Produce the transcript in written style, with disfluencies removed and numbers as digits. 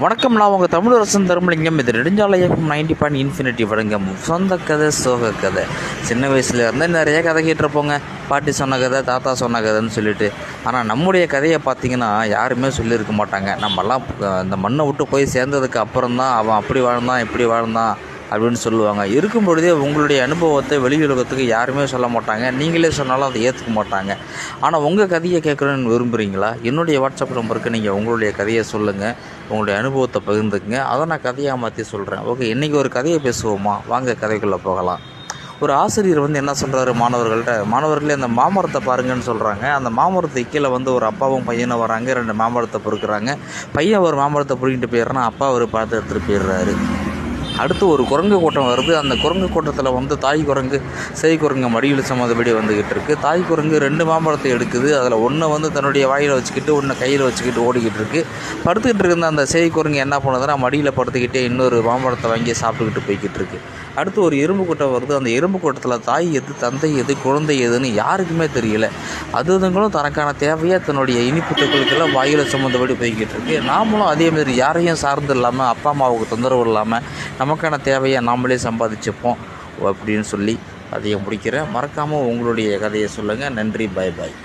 வணக்கம், நான் உங்கள் தமிழரசன் தர்மலிங்கம். இது நெடுஞ்சாலையகம் 90.infinity வழங்கும் சொந்த கதை, சோக கதை. சின்ன வயசில் இருந்தால் நிறைய கதை கேட்டிருப்போங்க. பாட்டி சொன்ன கதை, தாத்தா சொன்ன கதைன்னு சொல்லிட்டு. ஆனால் நம்முடைய கதையை பார்த்திங்கன்னா யாருமே சொல்லியிருக்க மாட்டாங்க. நம்மெல்லாம் இந்த மண்ணை விட்டு போய் சேர்ந்ததுக்கு அப்புறம் தான் அவன் அப்படி வாழ்ந்தான், இப்படி வாழ்ந்தான் அப்படின்னு சொல்லுவாங்க. இருக்கும் பொழுதே உங்களுடைய அனுபவத்தை வெளியுலகத்துக்கு யாருமே சொல்ல மாட்டாங்க. நீங்களே சொன்னாலும் அதை ஏற்றுக்க மாட்டாங்க. ஆனால் உங்கள் கதையை கேட்குறேன்னு விரும்புகிறீங்களா? என்னுடைய வாட்ஸ்அப் நம்பருக்கு நீங்கள் உங்களுடைய கதையை சொல்லுங்கள், உங்களுடைய அனுபவத்தை பகிர்ந்துக்குங்க. அதை நான் கதையாக மாற்றி சொல்கிறேன். ஓகே, இன்றைக்கி ஒரு கதையை பேசுவோமா? வாங்க கதைக்குள்ளே போகலாம். ஒரு ஆசிரியர் என்ன சொல்கிறாரு மாணவர்களே அந்த மாமரத்தை பாருங்கன்னு சொல்கிறாங்க. அந்த மாமரத்தை கீழே ஒரு அப்பாவும் பையனும் வராங்க. 2 மாமரத்தை பொறுக்கிறாங்க. பையன் ஒரு மாமரத்தை பொறுக்கிட்டு போயிடுறான், அப்பா ஒரு பழத்தை எடுத்துகிட்டு போயிடுறாரு. அடுத்து ஒரு குரங்கு கூட்டம் வருது. அந்த குரங்கு கூட்டத்தில் தாய் குரங்கு சேய் குரங்கு மடியில் சுமந்தபடி வந்துக்கிட்டு இருக்குது. தாய் குரங்கு 2 மாம்பழத்தை எடுக்குது. அதில் ஒன்று தன்னுடைய வாயில் வச்சுக்கிட்டு, ஒன்று கையில் வச்சுக்கிட்டு ஓடிக்கிட்டு இருக்குது. படுத்துக்கிட்டு இருந்த அந்த சேய் குரங்கு என்ன பண்ணுதுன்னா, மடியில் படுத்துக்கிட்டே இன்னொரு மாம்பழத்தை வாங்கி சாப்பிட்டுக்கிட்டு போய்கிட்டு இருக்குது. அடுத்து ஒரு எறும்பு கூட்டம் வருது. அந்த எறும்பு கூட்டத்தில் தாய் எது, தந்தை எது, குழந்தை எதுன்னு யாருக்குமே தெரியல. அதுங்களும் தனக்கான தேவையாக தன்னுடைய இனிப்பு தொகுதிக்கெல்லாம் வாயில் சுமந்தபடி போய்கிட்டு இருக்குது. நாமளும் அதேமாதிரி யாரையும் சார்ந்து இல்லாமல், அப்பா அம்மாவுக்கு தொந்தரவு இல்லாமல் நமக்கான தேவையை நாமளே சம்பாதிச்சுப்போம் அப்படின்னு சொல்லி அதையும் முடிக்கிறேன். மறக்காமல் உங்களுடைய கதையை சொல்லுங்கள். நன்றி, பாய் பாய்.